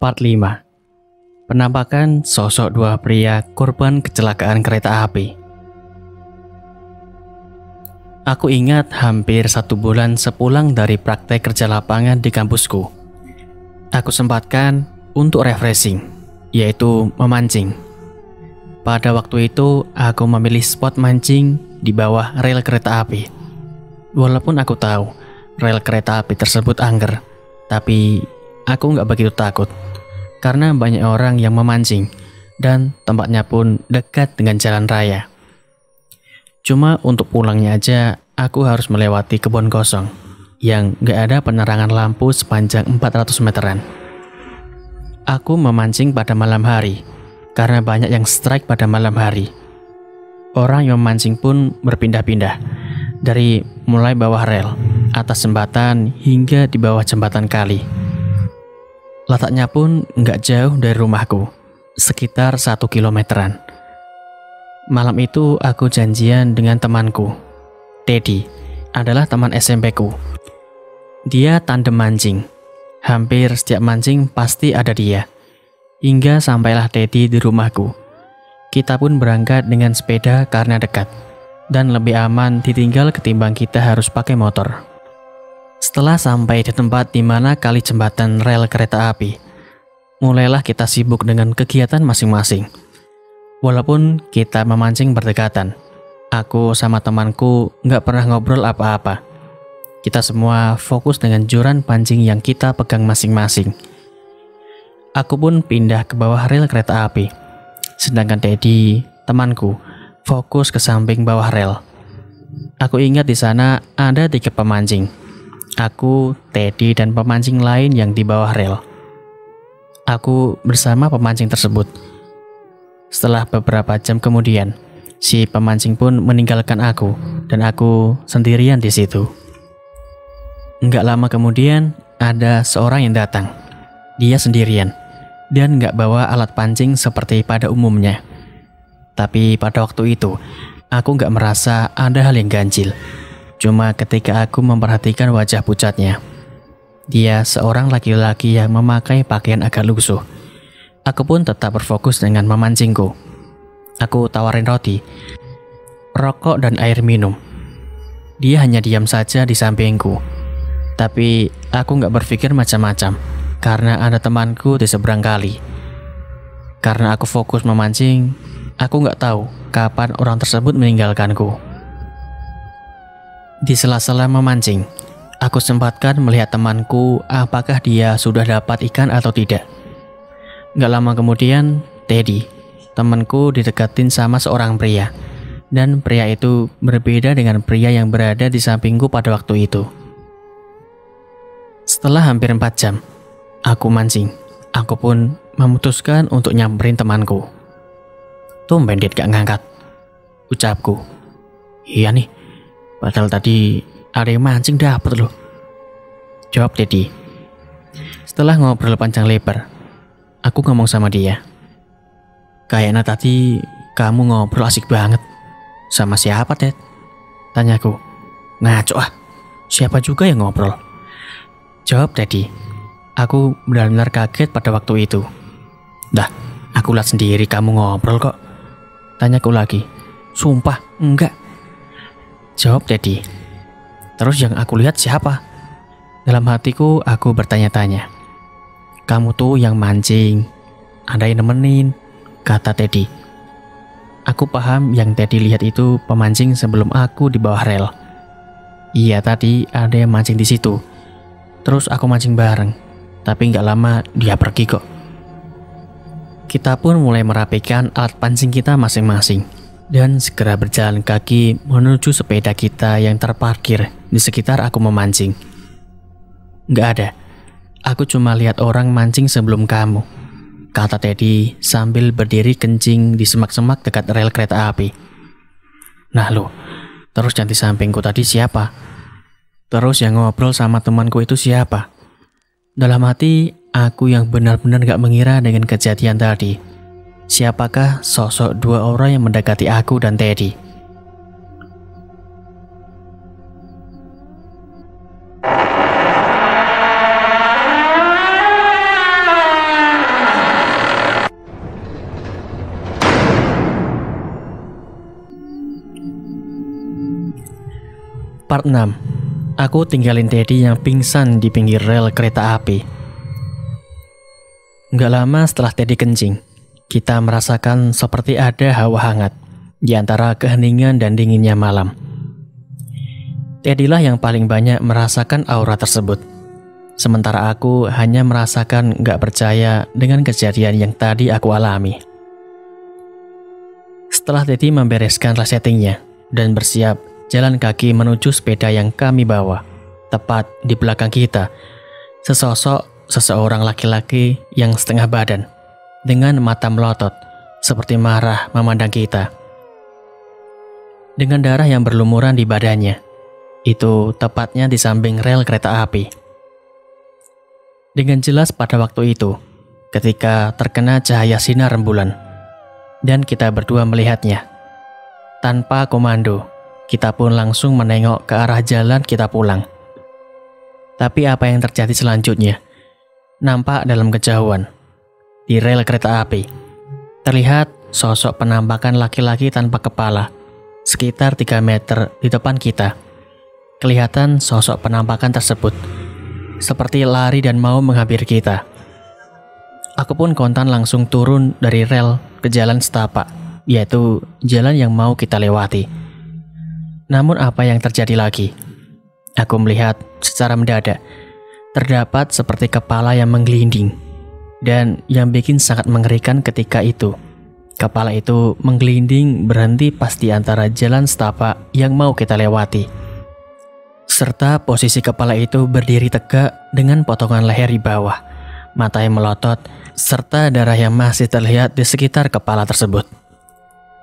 Part 5. Penampakan sosok dua pria korban kecelakaan kereta api. Aku ingat hampir 1 bulan sepulang dari praktek kerja lapangan di kampusku. Aku sempatkan untuk refreshing, yaitu memancing. Pada waktu itu, aku memilih spot mancing di bawah rel kereta api. Walaupun aku tahu rel kereta api tersebut angker, tapi aku nggak begitu takut. Karena banyak orang yang memancing, dan tempatnya pun dekat dengan jalan raya. Cuma untuk pulangnya aja, aku harus melewati kebun kosong, yang gak ada penerangan lampu sepanjang 400 meteran. Aku memancing pada malam hari, karena banyak yang strike pada malam hari. Orang yang memancing pun berpindah-pindah, dari mulai bawah rel, atas jembatan, hingga di bawah jembatan kali. Letaknya pun nggak jauh dari rumahku, sekitar 1 kilometeran. Malam itu aku janjian dengan temanku, Teddy, adalah teman SMP ku. Dia tandem mancing, hampir setiap mancing pasti ada dia. Hingga sampailah Teddy di rumahku. Kita pun berangkat dengan sepeda karena dekat, dan lebih aman ditinggal ketimbang kita harus pakai motor. Setelah sampai di tempat di mana kali jembatan rel kereta api, mulailah kita sibuk dengan kegiatan masing-masing. Walaupun kita memancing berdekatan, aku sama temanku nggak pernah ngobrol apa-apa. Kita semua fokus dengan joran pancing yang kita pegang masing-masing. Aku pun pindah ke bawah rel kereta api, sedangkan Teddy, temanku, fokus ke samping bawah rel. Aku ingat di sana ada 3 pemancing. Aku, Teddy, dan pemancing lain yang di bawah rel. Aku bersama pemancing tersebut. Setelah beberapa jam kemudian, si pemancing pun meninggalkan aku, dan aku sendirian di situ. Nggak lama kemudian, ada seorang yang datang. Dia sendirian, dan nggak bawa alat pancing seperti pada umumnya. Tapi pada waktu itu, aku nggak merasa ada hal yang ganjil. Cuma ketika aku memperhatikan wajah pucatnya. Dia seorang laki-laki yang memakai pakaian agak lusuh. Aku pun tetap berfokus dengan memancingku. Aku tawarin roti, rokok, dan air minum. Dia hanya diam saja di sampingku. Tapi aku nggak berpikir macam-macam, karena ada temanku di seberang kali. Karena aku fokus memancing, aku nggak tahu kapan orang tersebut meninggalkanku. Di sela-sela memancing, aku sempatkan melihat temanku apakah dia sudah dapat ikan atau tidak. Gak lama kemudian, Teddy, temanku, didekatin sama seorang pria. Dan pria itu berbeda dengan pria yang berada di sampingku pada waktu itu. Setelah hampir 4 jam, aku mancing. Aku pun memutuskan untuk nyamperin temanku. "Tumben dia gak ngangkat," ucapku. "Iya nih, padahal tadi ada yang mancing dapet loh," jawab Teddy. Setelah ngobrol panjang lebar, aku ngomong sama dia. "Kayaknya tadi kamu ngobrol asik banget. Sama siapa, Ted?" tanyaku. "Ngaco ah, siapa juga yang ngobrol?" jawab Teddy. Aku benar-benar kaget pada waktu itu. "Dah, aku lihat sendiri kamu ngobrol kok," tanyaku lagi. "Sumpah, enggak," jawab Teddy. "Terus yang aku lihat siapa?" Dalam hatiku aku bertanya-tanya. "Kamu tuh yang mancing, ada yang nemenin," kata Teddy. Aku paham yang Teddy lihat itu pemancing sebelum aku di bawah rel. Iya, tadi ada yang mancing di situ. Terus aku mancing bareng, tapi nggak lama dia pergi kok. Kita pun mulai merapikan alat pancing kita masing-masing, dan segera berjalan kaki menuju sepeda kita yang terparkir di sekitar aku memancing. "Nggak ada, aku cuma lihat orang mancing sebelum kamu," kata Teddy sambil berdiri kencing di semak-semak dekat rel kereta api. "Nah lo, terus yang di sampingku tadi siapa? Terus yang ngobrol sama temanku itu siapa?" Dalam hati, aku yang benar-benar gak mengira dengan kejadian tadi. Siapakah sosok 2 orang yang mendekati aku dan Teddy? Part 6. Aku tinggalin Teddy yang pingsan di pinggir rel kereta api. Nggak lama setelah Teddy kencing, kita merasakan seperti ada hawa hangat di antara keheningan dan dinginnya malam. Teddy lah yang paling banyak merasakan aura tersebut. Sementara aku hanya merasakan nggak percaya dengan kejadian yang tadi aku alami. Setelah Teddy membereskan resettingnya dan bersiap jalan kaki menuju sepeda yang kami bawa, tepat di belakang kita, seseorang laki-laki yang setengah badan, dengan mata melotot, seperti marah memandang kita. Dengan darah yang berlumuran di badannya, itu tepatnya di samping rel kereta api. Dengan jelas pada waktu itu, ketika terkena cahaya sinar rembulan, dan kita berdua melihatnya. Tanpa komando, kita pun langsung menengok ke arah jalan kita pulang. Tapi apa yang terjadi selanjutnya? Nampak dalam kejauhan, di rel kereta api, terlihat sosok penampakan laki-laki tanpa kepala, sekitar 3 meter di depan kita. Kelihatan sosok penampakan tersebut, seperti lari dan mau menghampiri kita. Aku pun kontan langsung turun dari rel ke jalan setapak, yaitu jalan yang mau kita lewati. Namun apa yang terjadi lagi? Aku melihat secara mendadak, terdapat seperti kepala yang menggelinding. Dan yang bikin sangat mengerikan ketika itu, kepala itu menggelinding berhenti pas di antara jalan setapak yang mau kita lewati. Serta posisi kepala itu berdiri tegak dengan potongan leher di bawah, mata yang melotot, serta darah yang masih terlihat di sekitar kepala tersebut.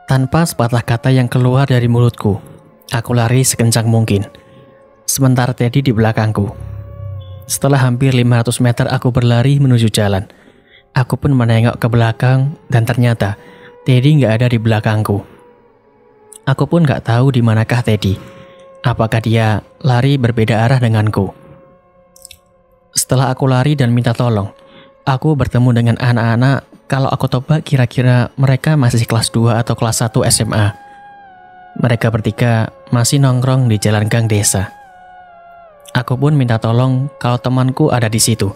Tanpa sepatah kata yang keluar dari mulutku, aku lari sekencang mungkin, sementara Teddy di belakangku. Setelah hampir 500 meter aku berlari menuju jalan, aku pun menengok ke belakang dan ternyata Teddy nggak ada di belakangku. Aku pun nggak tahu di manakah Teddy. Apakah dia lari berbeda arah denganku? Setelah aku lari dan minta tolong, aku bertemu dengan anak-anak. Kalau aku tebak kira-kira mereka masih kelas 2 atau kelas 1 SMA. Mereka bertiga masih nongkrong di jalan gang desa. Aku pun minta tolong kalau temanku ada di situ,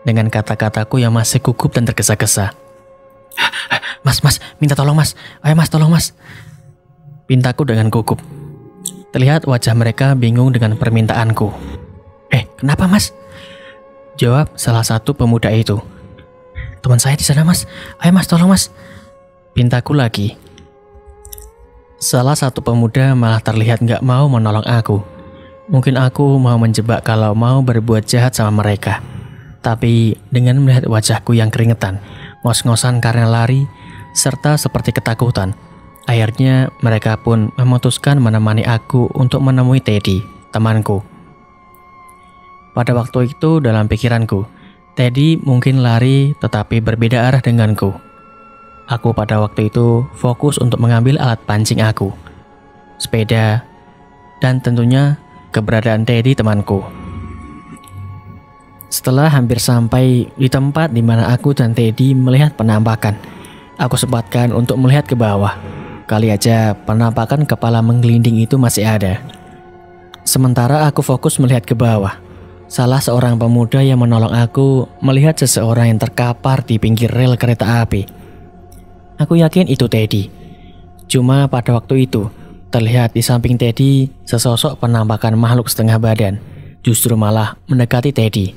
dengan kata-kataku yang masih gugup dan tergesa-gesa. Mas, minta tolong mas. Ayo mas, tolong mas. Pintaku dengan gugup. Terlihat wajah mereka bingung dengan permintaanku. Kenapa mas? Jawab salah satu pemuda itu. Teman saya di sana mas. Ayo mas, tolong mas. Pintaku lagi. Salah satu pemuda malah terlihat gak mau menolong aku. Mungkin aku mau menjebak kalau mau berbuat jahat sama mereka. Tapi dengan melihat wajahku yang keringetan, ngos-ngosan karena lari, serta seperti ketakutan, akhirnya mereka pun memutuskan menemani aku untuk menemui Teddy, temanku. Pada waktu itu dalam pikiranku, Teddy mungkin lari tetapi berbeda arah denganku. Aku pada waktu itu fokus untuk mengambil alat pancing aku, sepeda, dan tentunya keberadaan Teddy temanku. Setelah hampir sampai di tempat di mana aku dan Teddy melihat penampakan, aku sempatkan untuk melihat ke bawah. Kali aja penampakan kepala menggelinding itu masih ada. Sementara aku fokus melihat ke bawah, salah seorang pemuda yang menolong aku melihat seseorang yang terkapar di pinggir rel kereta api. Aku yakin itu Teddy. Cuma pada waktu itu, terlihat di samping Teddy sesosok penampakan makhluk setengah badan, justru malah mendekati Teddy.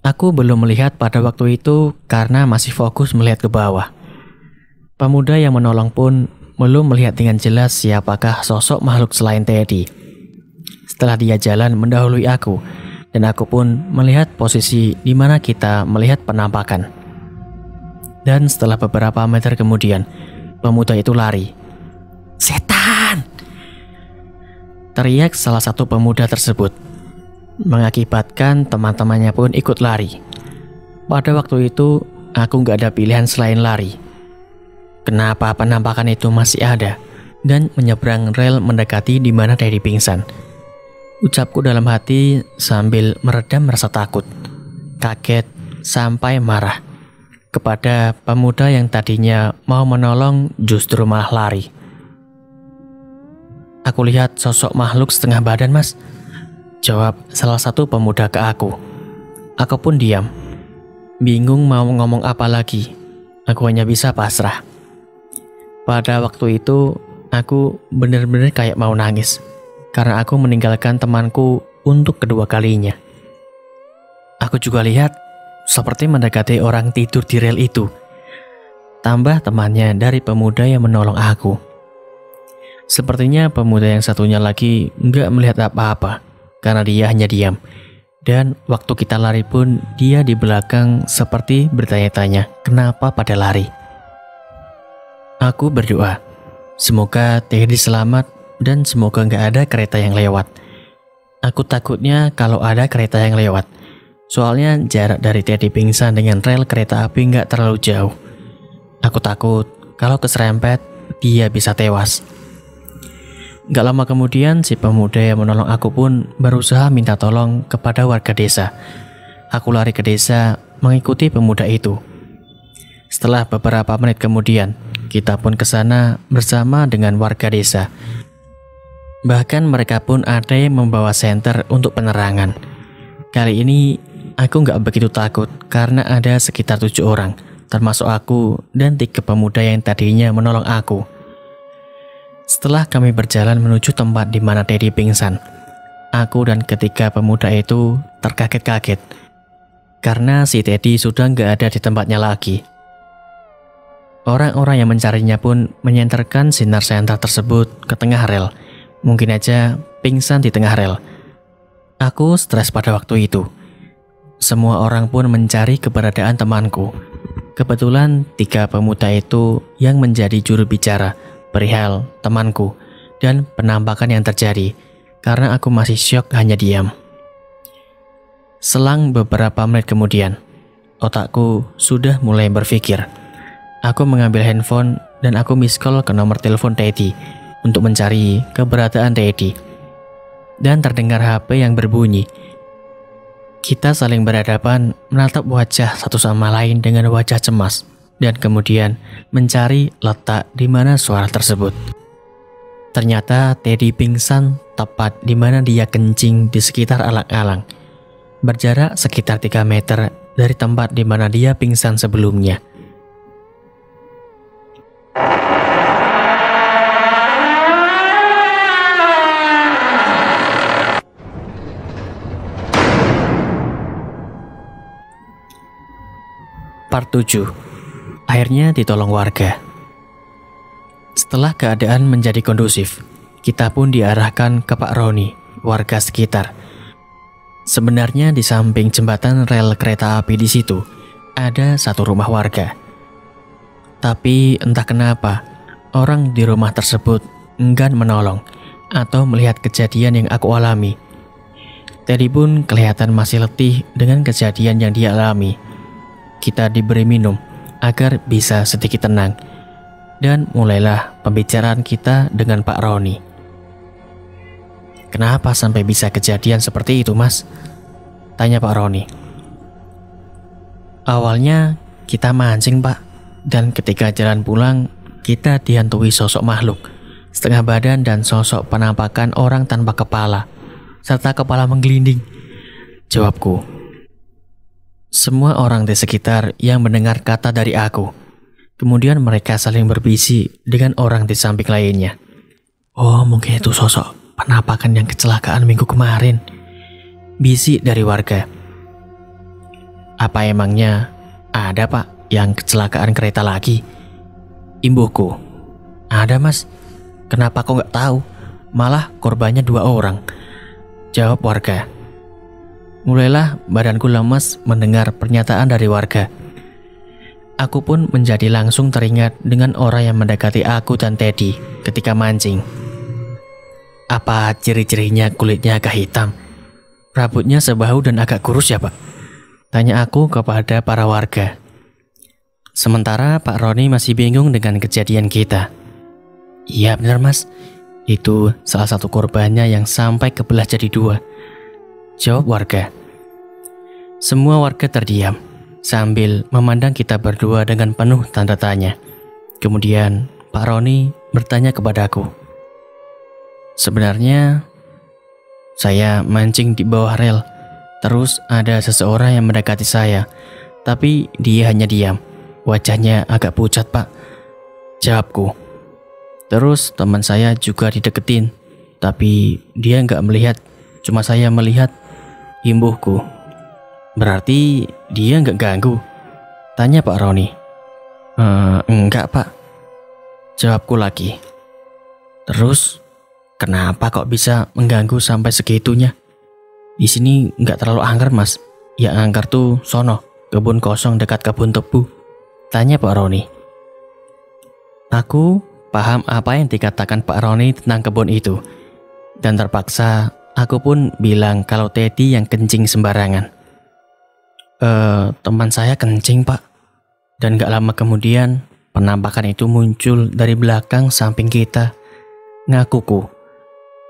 Aku belum melihat pada waktu itu karena masih fokus melihat ke bawah. Pemuda yang menolong pun belum melihat dengan jelas siapakah sosok makhluk selain Teddy. Setelah dia jalan mendahului aku, dan aku pun melihat posisi di mana kita melihat penampakan. Dan setelah beberapa meter kemudian, pemuda itu lari. Setan! Teriak salah satu pemuda tersebut, mengakibatkan teman-temannya pun ikut lari. Pada waktu itu, aku gak ada pilihan selain lari. Kenapa penampakan itu masih ada dan menyeberang rel mendekati di mana Teddy pingsan? Ucapku dalam hati sambil meredam rasa takut, kaget, sampai marah kepada pemuda yang tadinya mau menolong justru malah lari. Aku lihat sosok makhluk setengah badan, Mas. Jawab salah satu pemuda ke aku. Aku pun diam. Bingung mau ngomong apa lagi. Aku hanya bisa pasrah. Pada waktu itu, aku benar-benar kayak mau nangis. Karena aku meninggalkan temanku untuk kedua kalinya. Aku juga lihat seperti mendekati orang tidur di rel itu. Tambah temannya dari pemuda yang menolong aku. Sepertinya pemuda yang satunya lagi nggak melihat apa-apa karena dia hanya diam. Dan waktu kita lari pun dia di belakang seperti bertanya-tanya kenapa pada lari. Aku berdoa, semoga Teddy selamat dan semoga nggak ada kereta yang lewat. Aku takutnya kalau ada kereta yang lewat. Soalnya jarak dari Teddy pingsan dengan rel kereta api nggak terlalu jauh. Aku takut kalau keserempet dia bisa tewas. Gak lama kemudian si pemuda yang menolong aku pun berusaha minta tolong kepada warga desa. Aku lari ke desa mengikuti pemuda itu. Setelah beberapa menit kemudian, kita pun ke sana bersama dengan warga desa. Bahkan mereka pun ada yang membawa senter untuk penerangan. Kali ini aku gak begitu takut karena ada sekitar 7 orang, termasuk aku dan 3 pemuda yang tadinya menolong aku. Setelah kami berjalan menuju tempat di mana Teddy pingsan, aku dan ketiga pemuda itu terkaget-kaget karena si Teddy sudah gak ada di tempatnya lagi. Orang-orang yang mencarinya pun menyenterkan sinar senter tersebut ke tengah rel. Mungkin aja pingsan di tengah rel. Aku stres pada waktu itu. Semua orang pun mencari keberadaan temanku. Kebetulan 3 pemuda itu yang menjadi juru bicara perihal temanku dan penampakan yang terjadi karena aku masih syok hanya diam. Selang beberapa menit kemudian, otakku sudah mulai berpikir. Aku mengambil handphone dan aku miss call ke nomor telepon Teddy untuk mencari keberadaan Teddy. Dan terdengar HP yang berbunyi. Kita saling berhadapan menatap wajah satu sama lain dengan wajah cemas. Dan kemudian mencari letak di mana suara tersebut. Ternyata Teddy pingsan tepat di mana dia kencing di sekitar alang-alang, berjarak sekitar 3 meter dari tempat di mana dia pingsan sebelumnya. Part 7. Akhirnya ditolong warga. Setelah keadaan menjadi kondusif, kita pun diarahkan ke Pak Roni, warga sekitar. Sebenarnya di samping jembatan rel kereta api di situ, ada satu rumah warga. Tapi entah kenapa, orang di rumah tersebut enggan menolong atau melihat kejadian yang aku alami. Teddy pun kelihatan masih letih dengan kejadian yang dia alami. Kita diberi minum agar bisa sedikit tenang. Dan mulailah pembicaraan kita dengan Pak Roni. Kenapa sampai bisa kejadian seperti itu, Mas? Tanya Pak Roni. Awalnya kita mancing, Pak. Dan ketika jalan pulang, kita dihantui sosok makhluk setengah badan dan sosok penampakan orang tanpa kepala serta kepala menggelinding. Jawabku. Semua orang di sekitar yang mendengar kata dari aku. Kemudian mereka saling berbisik dengan orang di samping lainnya. Oh, mungkin itu sosok penampakan yang kecelakaan minggu kemarin. Bisik dari warga. Apa emangnya ada, Pak, yang kecelakaan kereta lagi? Imbuhku. Ada, Mas. Kenapa kau nggak tahu? Malah korbannya 2 orang. Jawab warga. Mulailah badanku lemas mendengar pernyataan dari warga. Aku pun menjadi langsung teringat dengan orang yang mendekati aku dan Teddy ketika mancing. Apa ciri-cirinya kulitnya agak hitam? Rambutnya sebahu dan agak kurus ya, Pak? Tanya aku kepada para warga. Sementara Pak Roni masih bingung dengan kejadian kita. Iya benar, Mas. Itu salah satu korbannya yang sampai kebelah jadi 2. Jawab warga. Semua warga terdiam sambil memandang kita berdua dengan penuh tanda tanya. Kemudian Pak Roni bertanya kepadaku. Sebenarnya saya mancing di bawah rel. Terus ada seseorang yang mendekati saya, tapi dia hanya diam. Wajahnya agak pucat, Pak, jawabku. Terus teman saya juga dideketin, tapi dia nggak melihat. Cuma saya melihat, imbuhku. Berarti dia nggak ganggu? Tanya Pak Roni. Enggak, Pak, jawabku lagi. Terus kenapa kok bisa mengganggu sampai segitunya? Di sini nggak terlalu angker, Mas. Yang angker tuh sono, kebun kosong dekat kebun tebu. Tanya Pak Roni. Aku paham apa yang dikatakan Pak Roni tentang kebun itu. Dan terpaksa aku pun bilang kalau Teddy yang kencing sembarangan. Teman saya kencing, Pak. Dan gak lama kemudian penampakan itu muncul dari belakang samping kita. Ngakuku.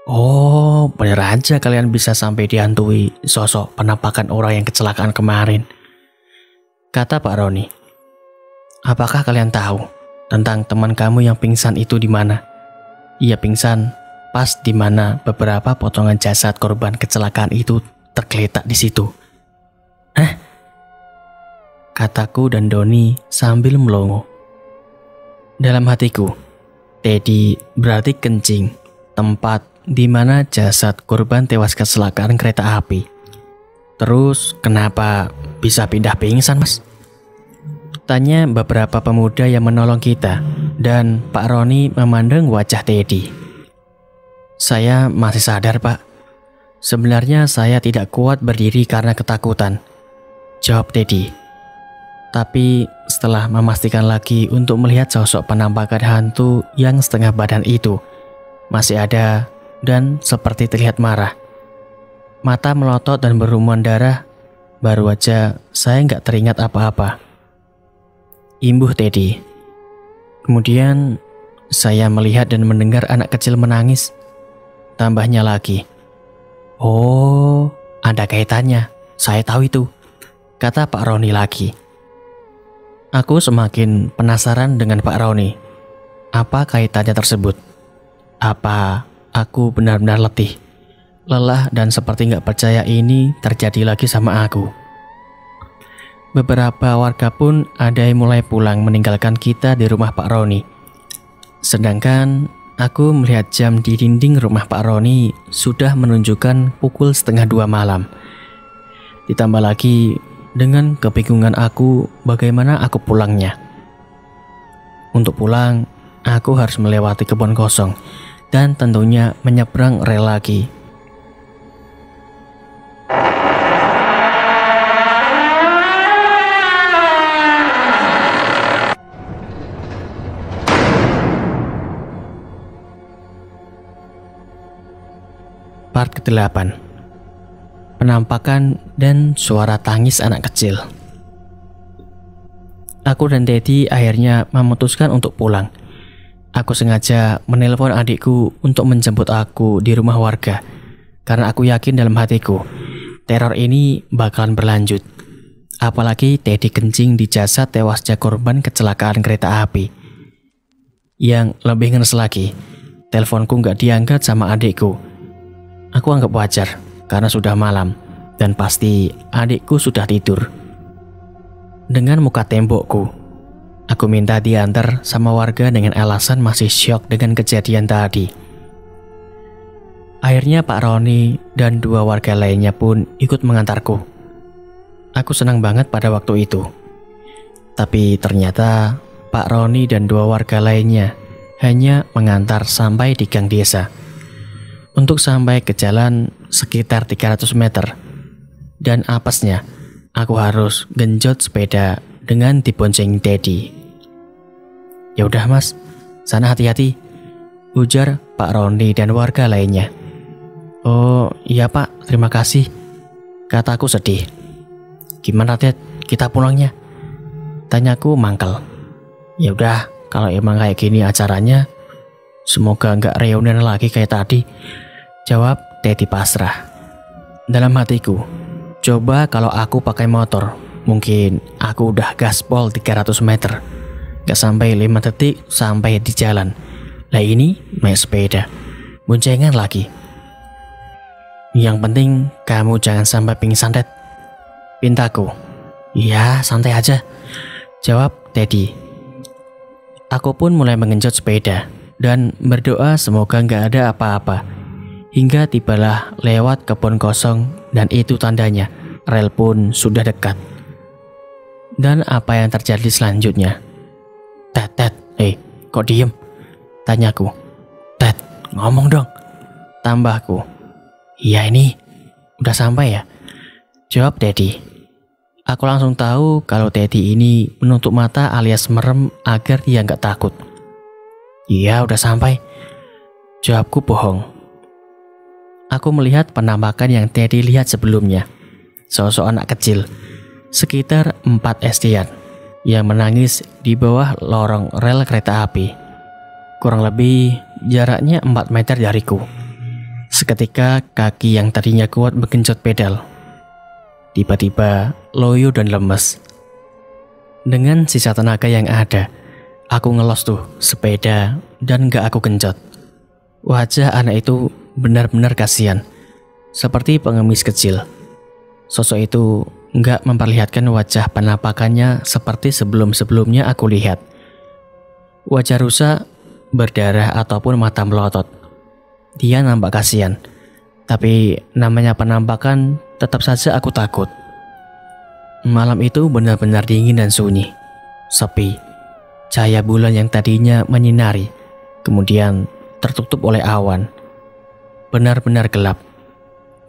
Oh, bener aja kalian bisa sampai dihantui sosok penampakan orang yang kecelakaan kemarin, kata Pak Roni. Apakah kalian tahu tentang teman kamu yang pingsan itu di mana? Ia pingsan pas di mana beberapa potongan jasad korban kecelakaan itu tergeletak di situ. Hah? Kataku dan Doni sambil melongo. Dalam hatiku, Teddy berarti kencing, tempat di mana jasad korban tewas kecelakaan kereta api. Terus kenapa bisa pindah pingsan, Mas? Tanya beberapa pemuda yang menolong kita, dan Pak Roni memandang wajah Teddy. Saya masih sadar, Pak. Sebenarnya saya tidak kuat berdiri karena ketakutan, jawab Teddy. Tapi setelah memastikan lagi untuk melihat sosok penampakan hantu yang setengah badan itu masih ada dan seperti terlihat marah. Mata melotot dan berlumuran darah. Baru aja saya nggak teringat apa-apa, imbuh Teddy. Kemudian saya melihat dan mendengar anak kecil menangis. Tambahnya lagi. Oh, ada kaitannya. Saya tahu itu, kata Pak Roni lagi. Aku semakin penasaran dengan Pak Roni. Apa kaitannya tersebut? Apa aku benar-benar letih, lelah, dan seperti nggak percaya ini terjadi lagi sama aku? Beberapa warga pun ada yang mulai pulang meninggalkan kita di rumah Pak Roni. Sedangkan aku melihat jam di dinding rumah Pak Roni sudah menunjukkan pukul 1:30 malam. Ditambah lagi dengan kebingungan aku bagaimana aku pulangnya. Untuk pulang, aku harus melewati kebun kosong dan tentunya menyeberang rel lagi. Part ke-8. Penampakan dan suara tangis anak kecil. Aku dan Teddy akhirnya memutuskan untuk pulang. Aku sengaja menelpon adikku untuk menjemput aku di rumah warga, karena aku yakin dalam hatiku teror ini bakalan berlanjut. Apalagi Teddy kencing di jasad tewasnya korban kecelakaan kereta api. Yang lebih ngenes lagi, teleponku nggak diangkat sama adikku. Aku anggap wajar karena sudah malam dan pasti adikku sudah tidur. Dengan muka tembokku, aku minta diantar sama warga dengan alasan masih syok dengan kejadian tadi. Akhirnya Pak Roni dan 2 warga lainnya pun ikut mengantarku. Aku senang banget pada waktu itu. Tapi ternyata Pak Roni dan 2 warga lainnya hanya mengantar sampai di gang desa. Untuk sampai ke jalan sekitar 300 meter. Dan apesnya, aku harus genjot sepeda dengan dibonceng Teddy. Ya udah Mas, sana hati-hati, ujar Pak Roni dan warga lainnya. Oh iya Pak, terima kasih, kataku sedih. Gimana Ted, kita pulangnya? Tanyaku mangkel. Ya udah, kalau emang kayak gini acaranya, semoga nggak reunian lagi kayak tadi, jawab Teddy pasrah. Dalam hatiku, coba kalau aku pakai motor, mungkin aku udah gaspol 300 meter. Gak sampai 5 detik sampai di jalan. Lah ini naik sepeda. Boncengan lagi. Yang penting kamu jangan sampai pingsan, Ted, pintaku. Iya, santai aja, jawab Teddy. Aku pun mulai mengenjot sepeda dan berdoa semoga nggak ada apa-apa. Hingga tibalah lewat kebun kosong dan itu tandanya rel pun sudah dekat. Dan apa yang terjadi selanjutnya? Ted, kok diem? Tanyaku. Ted, ngomong dong, tambahku. Iya, ini udah sampai ya, jawab Teddy. Aku langsung tahu kalau Teddy ini menutup mata alias merem agar dia nggak takut. Iya, udah sampai, jawabku bohong. Aku melihat penampakan yang Teddy lihat sebelumnya. Sosok anak kecil, sekitar 4 SD-an, yang menangis di bawah lorong rel kereta api. Kurang lebih jaraknya 4 meter dariku. Seketika kaki yang tadinya kuat menggenjot pedal tiba-tiba loyo dan lemes. Dengan sisa tenaga yang ada, aku ngelos tuh sepeda dan gak aku genjot. Wajah anak itu benar-benar kasihan, seperti pengemis kecil. Sosok itu gak memperlihatkan wajah penampakannya seperti sebelum-sebelumnya aku lihat. Wajah rusak, berdarah ataupun mata melotot. Dia nampak kasihan, tapi namanya penampakan tetap saja aku takut. Malam itu benar-benar dingin dan sunyi, sepi. Cahaya bulan yang tadinya menyinari, kemudian tertutup oleh awan. Benar-benar gelap.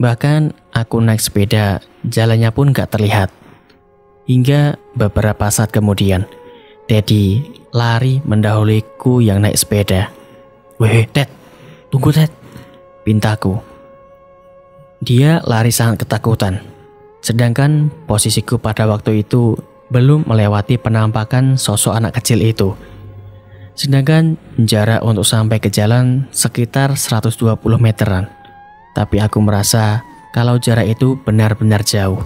Bahkan aku naik sepeda, jalannya pun gak terlihat. Hingga beberapa saat kemudian, Teddy lari mendahuliku yang naik sepeda. Weh, Ted, tunggu Ted, pintaku. Dia lari sangat ketakutan, sedangkan posisiku pada waktu itu belum melewati penampakan sosok anak kecil itu. Sedangkan jarak untuk sampai ke jalan sekitar 120 meteran. Tapi aku merasa kalau jarak itu benar-benar jauh.